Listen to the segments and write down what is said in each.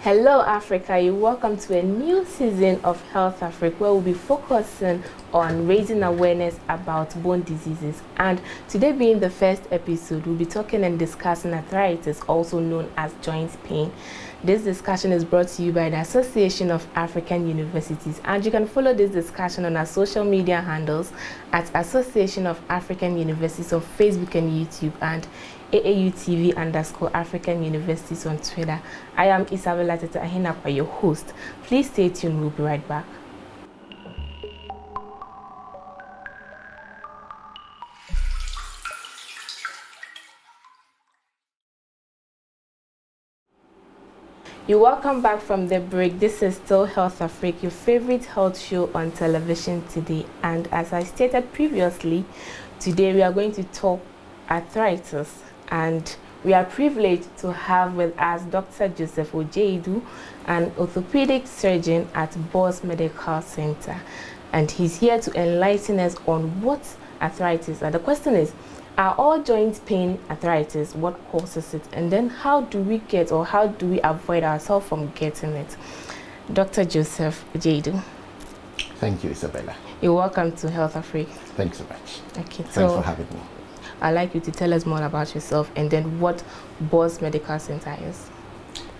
Hello Africa, you're welcome to a new season of HealthAfrik where we'll be focusing on raising awareness about bone diseases. And today being the first episode, we'll be talking and discussing arthritis, also known as joint pain. This discussion is brought to you by the Association of African Universities, and you can follow this discussion on our social media handles at Association of African Universities on Facebook and YouTube, and AAUTV_African Universities on Twitter. I am Isabella Teta Ahinakwa, your host. Please stay tuned, we'll be right back. You're welcome back from the break. This is still HealthAfrik, your favorite health show on television today. And as I stated previously, today we are going to talk arthritis. And we are privileged to have with us Dr. Joseph Ogyaadu, an orthopedic surgeon at Boss Medical Center. And he's here to enlighten us on what arthritis are. The question is, are all joint pain arthritis? What causes it? And then how do we get, or how do we avoid ourselves from getting it? Dr. Joseph Ogyaadu. Thank you, Isabella. You're welcome to HealthAfrik. Thanks so much. Okay, Thanks for having me. I'd like you to tell us more about yourself and then what Boss Medical Center is.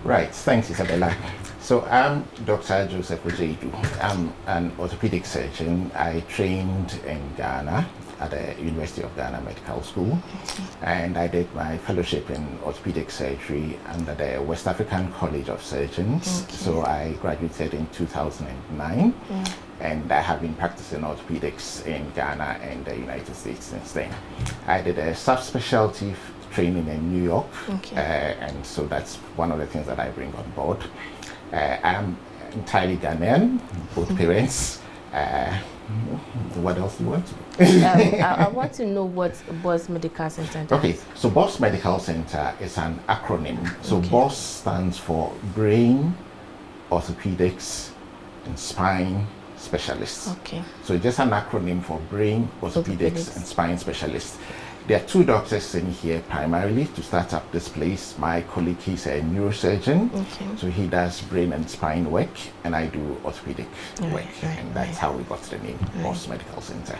Right, thanks, Isabella. So I'm Dr. Joseph Ogyaadu. I'm an orthopedic surgeon. I trained in Ghana at the University of Ghana Medical School, and I did my fellowship in orthopedic surgery under the West African College of Surgeons. So I graduated in 2009, and I have been practicing orthopedics in Ghana and the United States since then. I did a subspecialty training in New York, and so that's one of the things that I bring on board. I'm entirely Ghanaian, both parents. What else do you want to know? I want to know what Boss Medical Center does. Okay, so Boss Medical Center is an acronym. So Boss stands for Brain, Orthopedics, and Spine Specialists. Okay. So it's just an acronym for Brain, Orthopedics, and Spine Specialists. There are two doctors in here primarily to start up this place. My colleague, he's a neurosurgeon, so he does brain and spine work, and I do orthopedic work, and that's how we got the name Boss Medical Center.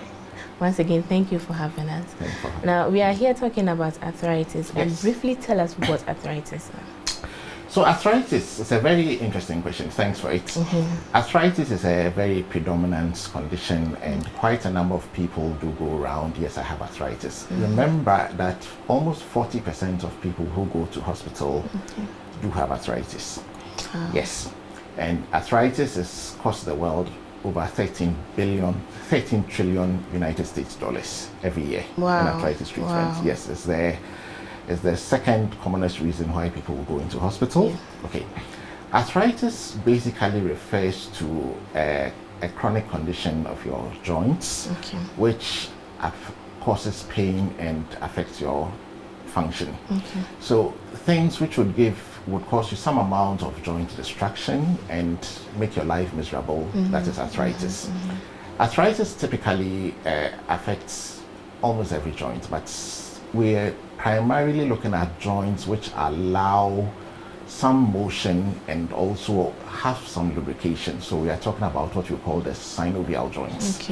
Once again, thank you for having us. Thank you for having Now, we are here talking about arthritis, and briefly tell us what arthritis is. So arthritis is a very interesting question. Thanks for it. Arthritis is a very predominant condition, and quite a number of people do go around, yes, I have arthritis. Remember that almost 40% of people who go to hospital do have arthritis. Yes. And arthritis has cost the world over 13 trillion United States dollars every year in arthritis treatment. Yes, it's the second commonest reason why people will go into hospital. Okay. Arthritis basically refers to a chronic condition of your joints, which causes pain and affects your function. So things which would cause you some amount of joint destruction and make your life miserable, that is arthritis. Arthritis typically affects almost every joint, but we're primarily looking at joints which allow some motion and also have some lubrication. So we are talking about what you call the synovial joints.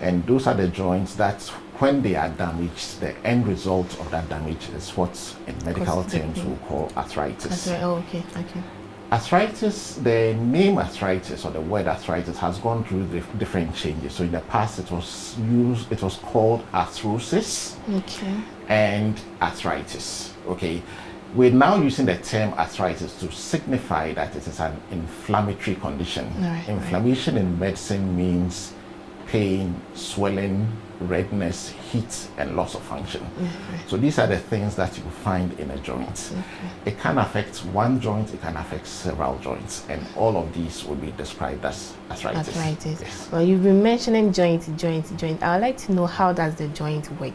And those are the joints that when they are damaged, the end result of that damage is what in medical terms we call arthritis. Arthritis, the name arthritis or the word arthritis has gone through different changes. So in the past it was called arthrosis and arthritis. We're now using the term arthritis to signify that it is an inflammatory condition. Inflammation in medicine means pain, swelling, redness, heat, and loss of function. So these are the things that you find in a joint. It can affect one joint, it can affect several joints, and all of these will be described as arthritis. Yes. Well, you've been mentioning joint. I would like to know, how does the joint work?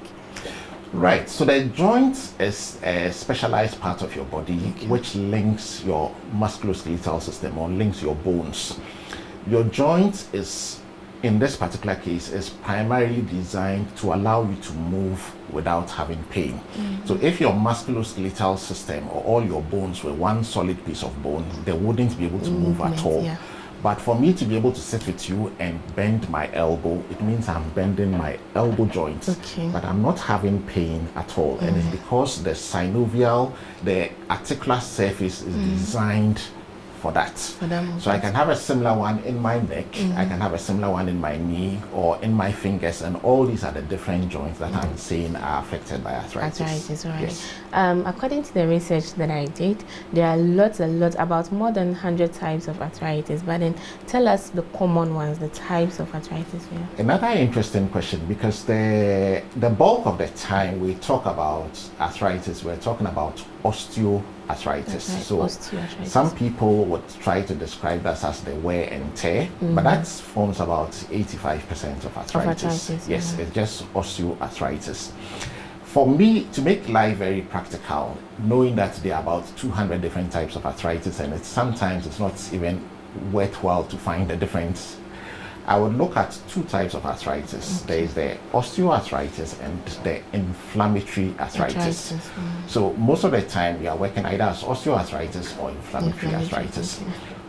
Right, so the joint is a specialized part of your body which links your musculoskeletal system or links your bones. Your joint is in this particular case is primarily designed to allow you to move without having pain. So if your musculoskeletal system or all your bones were one solid piece of bone, they wouldn't be able to move at all. Yeah. But for me to be able to sit with you and bend my elbow, it means I'm bending my elbow joint, but I'm not having pain at all. And it's because the synovial, the articular surface is designed for that. So I can have a similar one in my neck, I can have a similar one in my knee or in my fingers, and all these are the different joints that I'm saying are affected by arthritis. Arthritis, right. Yes. According to the research that I did, there are about more than 100 types of arthritis, but then tell us the common ones, the types of arthritis. Another interesting question, because the bulk of the time we talk about arthritis, we're talking about osteoarthritis. So osteoarthritis. Some people would try to describe that as the wear and tear, but that forms about 85% of arthritis. Yes, it's just osteoarthritis. For me, to make life very practical, knowing that there are about 200 different types of arthritis, and sometimes it's not even worthwhile to find the difference, I would look at two types of arthritis. There is the osteoarthritis and the inflammatory arthritis. So most of the time we are working either as osteoarthritis or inflammatory arthritis.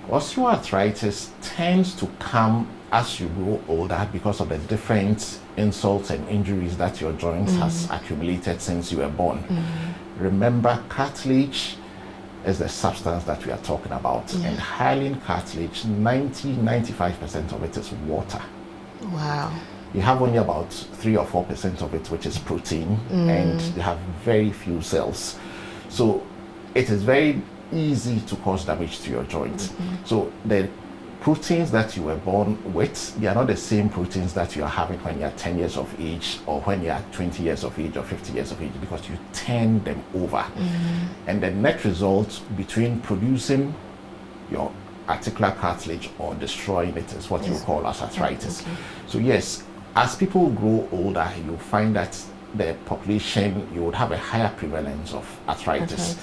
Osteoarthritis tends to come as you grow older because of the different insults and injuries that your joints has accumulated since you were born. Remember, cartilage is the substance that we are talking about, and hyaline cartilage, 90-95% of it is water. Wow. You have only about 3 or 4% of it which is protein, and you have very few cells. So it is very easy to cause damage to your joint. So the proteins that you were born with, they are not the same proteins that you are having when you are 10 years of age or when you are 20 years of age or 50 years of age, because you turn them over. And the net result between producing your articular cartilage or destroying it is what you call as arthritis. So yes, as people grow older, you find that the population, you would have a higher prevalence of arthritis.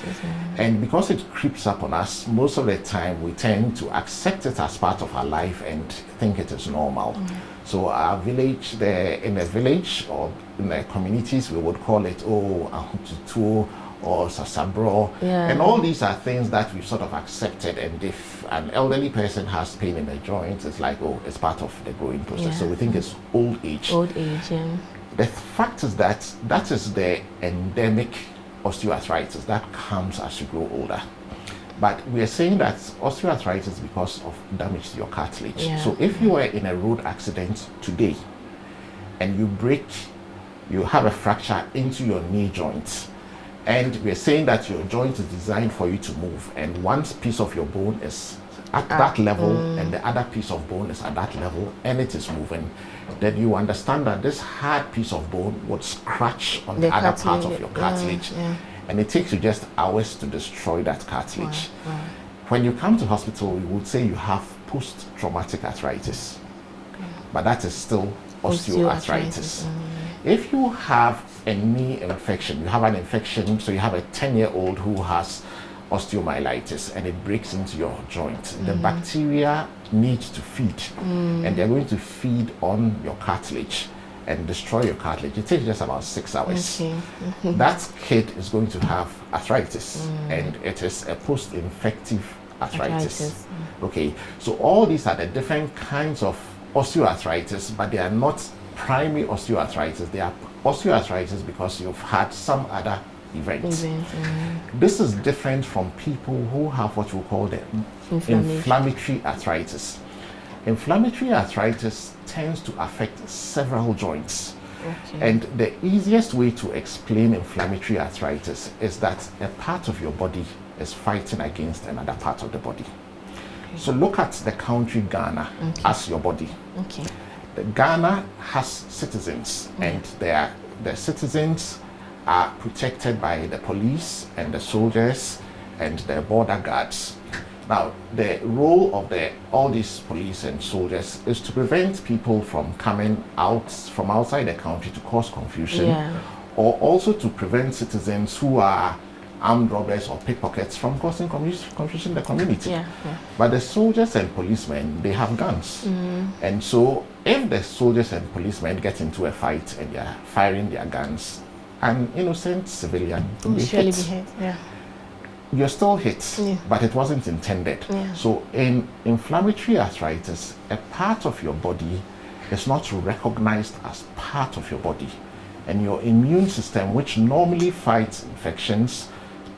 And because it creeps up on us, most of the time we tend to accept it as part of our life and think it is normal. So our village, in a village or in the communities, we would call it, ahututu or sasabro. And all these are things that we've sort of accepted, and if an elderly person has pain in the joints, it's like, it's part of the growing process. So we think it's old age. The fact is that is the endemic osteoarthritis that comes as you grow older. But we are saying that osteoarthritis is because of damage to your cartilage. So if you were in a road accident today and you have a fracture into your knee joint, and we are saying that your joint is designed for you to move, and one piece of your bone is at that level and the other piece of bone is at that level and it is moving, then you understand that this hard piece of bone would scratch on the other part of your cartilage, and it takes you just hours to destroy that cartilage. When you come to hospital, we would say you have post-traumatic arthritis, but that is still osteoarthritis. If you have a knee infection, you have an infection, so you have a 10-year-old who has osteomyelitis and it breaks into your joint, the bacteria need to feed, and they're going to feed on your cartilage and destroy your cartilage. It takes just about 6 hours. That kid is going to have arthritis, and it is a post-infective arthritis. Okay, so all these are the different kinds of osteoarthritis, but they are not primary osteoarthritis. They are osteoarthritis because you've had some other events. This is different from people who have what we call the inflammatory arthritis. Inflammatory arthritis tends to affect several joints. And the easiest way to explain inflammatory arthritis is that a part of your body is fighting against another part of the body. So look at the country Ghana as your body. The Ghana has citizens, and the citizens are protected by the police and the soldiers and the border guards. Now, the role of all these police and soldiers is to prevent people from coming out from outside the country to cause confusion, or also to prevent citizens who are armed robbers or pickpockets from causing confusion in the community. Yeah. But the soldiers and policemen, they have guns. And so if the soldiers and policemen get into a fight and they're firing their guns, an innocent civilian will be hit. Yeah. You're still hit, but it wasn't intended. Yeah. So in inflammatory arthritis, a part of your body is not recognized as part of your body. And your immune system, which normally fights infections,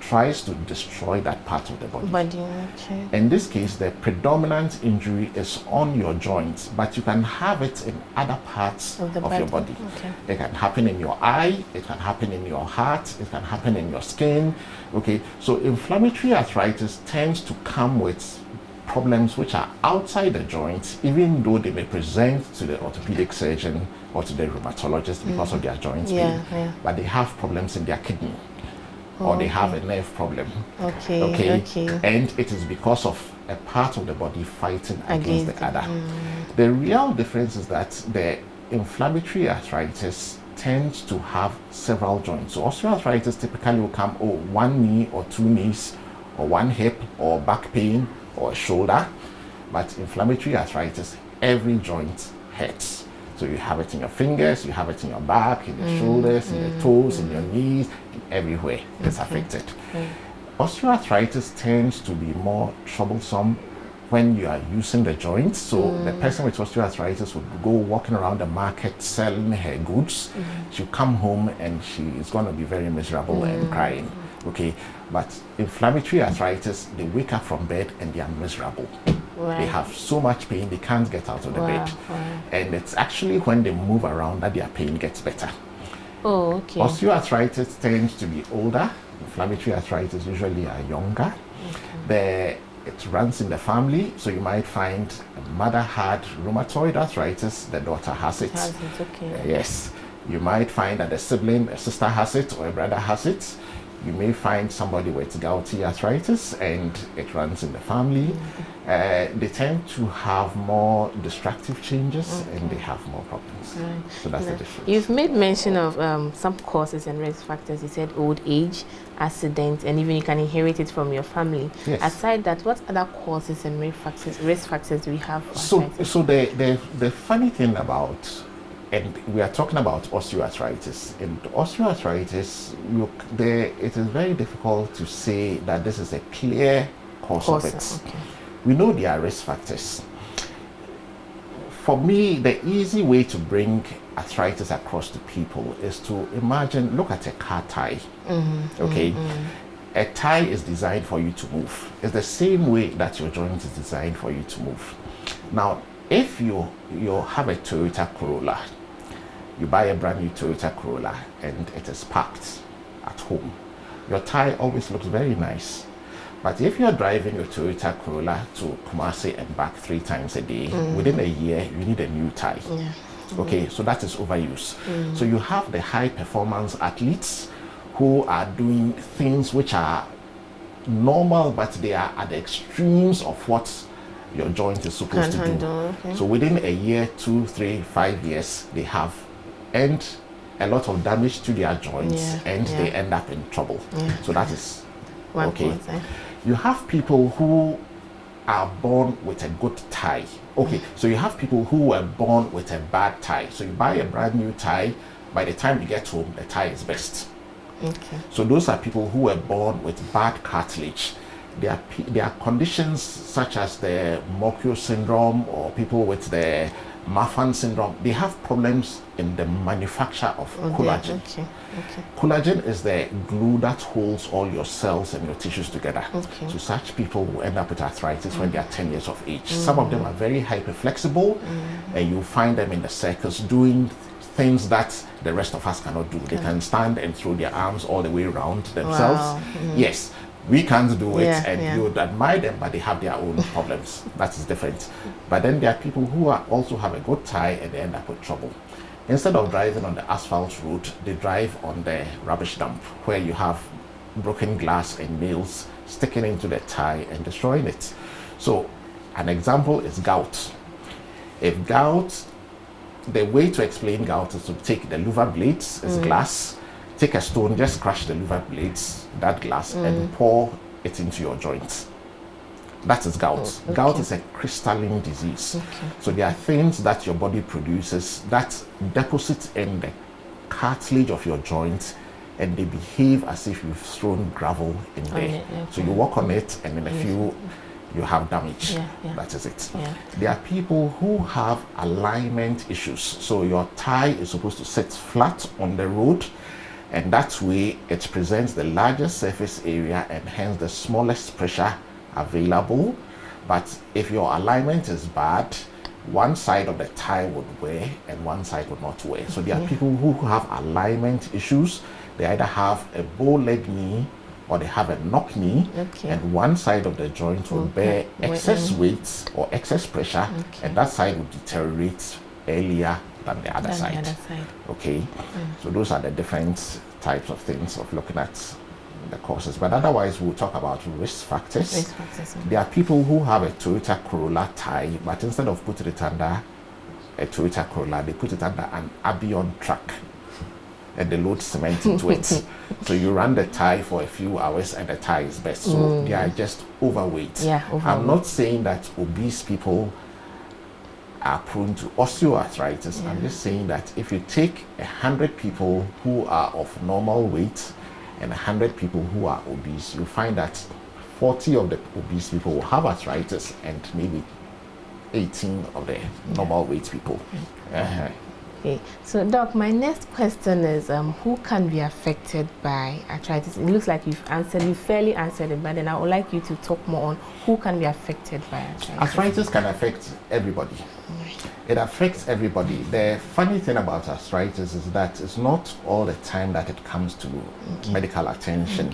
tries to destroy that part of the body. Okay. In this case, the predominant injury is on your joints, but you can have it in other parts of your body. Okay. It can happen in your eye, it can happen in your heart, it can happen in your skin. Okay, so inflammatory arthritis tends to come with problems which are outside the joints, even though they may present to the orthopedic surgeon or to the rheumatologist because of their joint pain, but they have problems in their kidney, or they have a nerve problem. Okay. And it is because of a part of the body fighting against the other. The real difference is that the inflammatory arthritis tends to have several joints. So osteoarthritis typically will come, one knee or two knees, or one hip, or back pain, or a shoulder. But inflammatory arthritis, every joint hurts. So you have it in your fingers, you have it in your back, in your shoulders, in your toes, in your knees, everywhere it's affected. Osteoarthritis tends to be more troublesome when you are using the joints. So the person with osteoarthritis would go walking around the market selling her goods. She'll come home and she is going to be very miserable and crying. Okay, but inflammatory arthritis, they wake up from bed and they are miserable. They have so much pain they can't get out of the bed. And it's actually when they move around that their pain gets better. Osteoarthritis tends to be older. Inflammatory arthritis usually are younger. It runs in the family, so you might find a mother had rheumatoid arthritis, the daughter has it. Yes. You might find that a sibling, a sister has it, or a brother has it. You may find somebody with gouty arthritis and it runs in the family. They tend to have more destructive changes and they have more problems. So that's the difference. You've made mention of some causes and risk factors. You said old age, accident, and even you can inherit it from your family. Aside that, what other causes and risk factors do we have for arthritis? So the funny thing about, and we are talking about osteoarthritis. And osteoarthritis, it is very difficult to say that this is a clear cause of it. We know there are risk factors. For me, the easy way to bring arthritis across to people is to imagine, look at a car tire. A tire is designed for you to move. It's the same way that your joint is designed for you to move. Now, if you have a Toyota Corolla, you buy a brand new Toyota Corolla and it is parked at home, your tire always looks very nice. But if you're driving your Toyota Corolla to Kumasi and back 3 times a day, within a year, you need a new tire. Okay, so that is overuse. So you have the high performance athletes who are doing things which are normal, but they are at the extremes of what your joint is supposed to do. So within a year, 2, 3, 5 years, they have earned a lot of damage to their joints and they end up in trouble. So that is okay. You have people who are born with a good tie. So you have people who were born with a bad tie. So you buy a brand new tie, by the time you get home, the tie is best. So those are people who were born with bad cartilage. There are conditions such as the Merkel syndrome or people with the Marfan syndrome. They have problems in the manufacture of collagen. Collagen is the glue that holds all your cells and your tissues together. So such people will end up with arthritis when they are 10 years of age. Some of them are very hyperflexible, and you find them in the circus doing things that the rest of us cannot do. They can stand and throw their arms all the way around themselves. Yes, we can't do it, and you would admire them, but they have their own problems. That is different. But then there are people who also have a good tie and they end up with trouble. Instead of driving on the asphalt road, they drive on the rubbish dump, where you have broken glass and nails sticking into the tie and destroying it. So an example is gout. If gout, the way to explain gout is to take the louver blades, it's glass, take a stone, just crush the liver blades, that glass, and pour it into your joints. That is gout. Okay. Gout is a crystalline disease. Okay. So there are things that your body produces that deposit in the cartilage of your joints, and they behave as if you've thrown gravel in there. Okay. So you walk on it, and in a few, you have damage. Yeah. That is it. Yeah. There are people who have alignment issues. So your thigh is supposed to sit flat on the road, and that way it presents the largest surface area and hence the smallest pressure available. But if your alignment is bad, one side of the thigh would wear and one side would not wear. So there are people who have alignment issues. They either have a bow leg knee or they have a knock knee, and one side of the joint will bear excess weight or excess pressure, and that side will deteriorate earlier than the other side. Okay, so those are the different types of things of looking at the causes. But otherwise, we'll talk about risk factors. There are people who have a Toyota Corolla thigh, but instead of putting it under a Toyota Corolla, they put it under an Abion truck, and they load cement into it. So you run the thigh for a few hours and the thigh is best. So they are just overweight. I'm not saying that obese people are prone to osteoarthritis. I'm just saying that if you take 100 people who are of normal weight and 100 people who are obese, you find that 40 of the obese people will have arthritis and maybe 18 of the normal weight people. Okay, so Doc, my next question is who can be affected by arthritis? It looks like you fairly answered it, but then I would like you to talk more on who can be affected by arthritis. Arthritis can affect everybody. It affects everybody. The funny thing about arthritis is that it's not all the time that it comes to medical attention,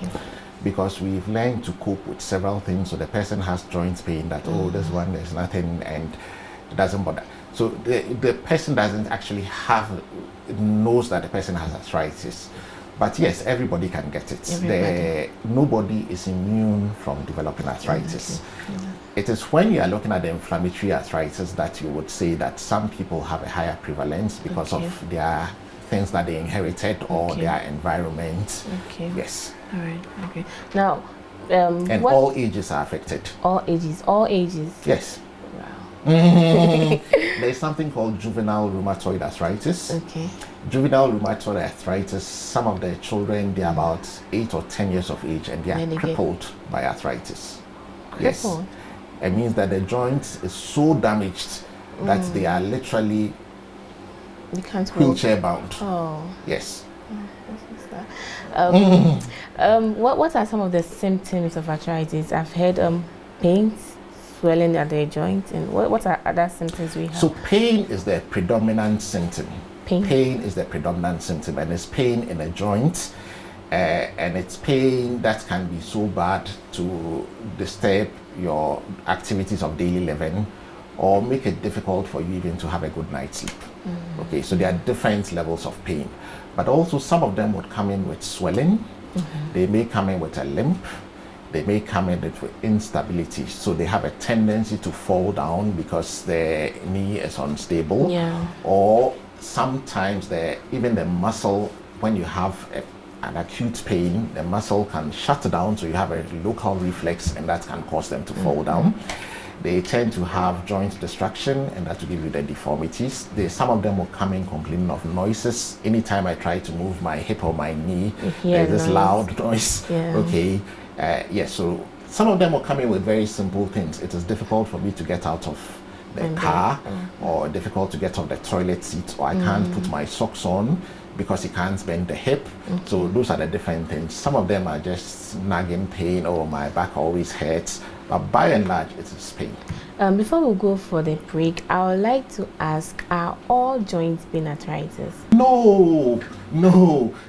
because we've learned to cope with several things. So the person has joint pain that, oh, this one, there's nothing, and it doesn't bother. So the person doesn't actually knows that the person has arthritis. But yes, everybody can get it. Nobody is immune from developing arthritis. It is when you are looking at the inflammatory arthritis that you would say that some people have a higher prevalence because of their things that they inherited or their environment. Yes. All right. Okay. Now, and all ages are affected. All ages. Yes. There's something called juvenile rheumatoid arthritis. Juvenile rheumatoid arthritis, some of the children, they're about 8 or 10 years of age and they are crippled by arthritis. Yes. It means that the joint is so damaged that they are literally wheelchair bound. Yes. What are some of the symptoms of arthritis? I've heard pains, swelling at the joint, and what are other symptoms we have? So pain is the predominant symptom. Pain is the predominant symptom, and it's pain in a joint, and it's pain that can be so bad to disturb your activities of daily living or make it difficult for you even to have a good night's sleep. Okay, so there are different levels of pain, but also some of them would come in with swelling. They may come in with a limp. They may come in with instability, so they have a tendency to fall down because their knee is unstable. Or sometimes even the muscle, when you have an acute pain, the muscle can shut down, so you have a local reflex, and that can cause them to fall down. They tend to have joint destruction, and that will give you the deformities. Some of them will come in complaining of noises. Anytime I try to move my hip or my knee, there's this loud noise. Okay. Yes, so some of them will come in with very simple things. It is difficult for me to get out of the car, or difficult to get off the toilet seat, or I can't put my socks on because you can't bend the hip. So those are the different things. Some of them are just nagging pain, or my back always hurts, but by and large it is pain. Before we go for the break, I would like to ask, are all joints being arthritis? No.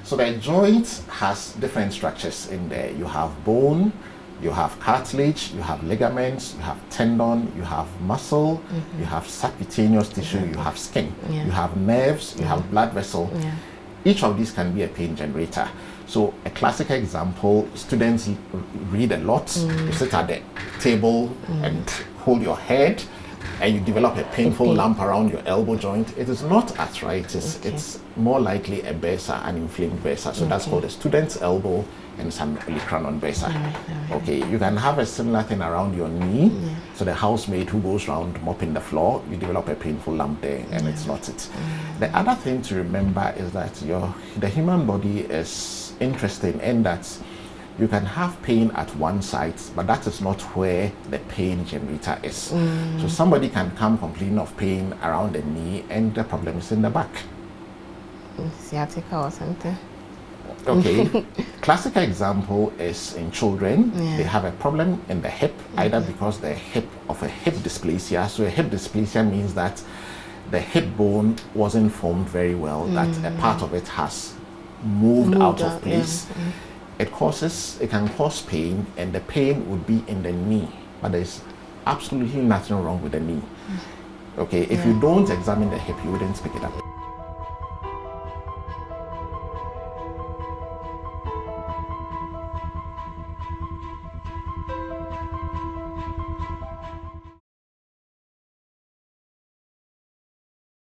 So the joint has different structures in there. You have bone, you have cartilage, you have ligaments, you have tendon, you have muscle, you have subcutaneous tissue, you have skin, you have nerves, you have blood vessel. Each of these can be a pain generator. So a classic example, students read a lot. You sit at the table and hold your head, and you develop a painful lump around your elbow joint, it is not arthritis. Okay. It's more likely a bursa, an inflamed bursa. So that's called a student's elbow, and it's an olecranon bursa. Okay, you can have a similar thing around your knee. So the housemaid who goes around mopping the floor, you develop a painful lump there, and it's not it. The other thing to remember is that the human body is interesting in that you can have pain at one site, but that is not where the pain generator is. So somebody can come complaining of pain around the knee, and the problem is in the back. Sciatica or something. Okay, classical example is in children. They have a problem in the hip, either because they're of a hip dysplasia. So a hip dysplasia means that the hip bone wasn't formed very well, that a part of it has moved out of place. It can cause pain, and the pain would be in the knee, but there's absolutely nothing wrong with the knee. Okay, if you don't examine the hip, you wouldn't pick it up.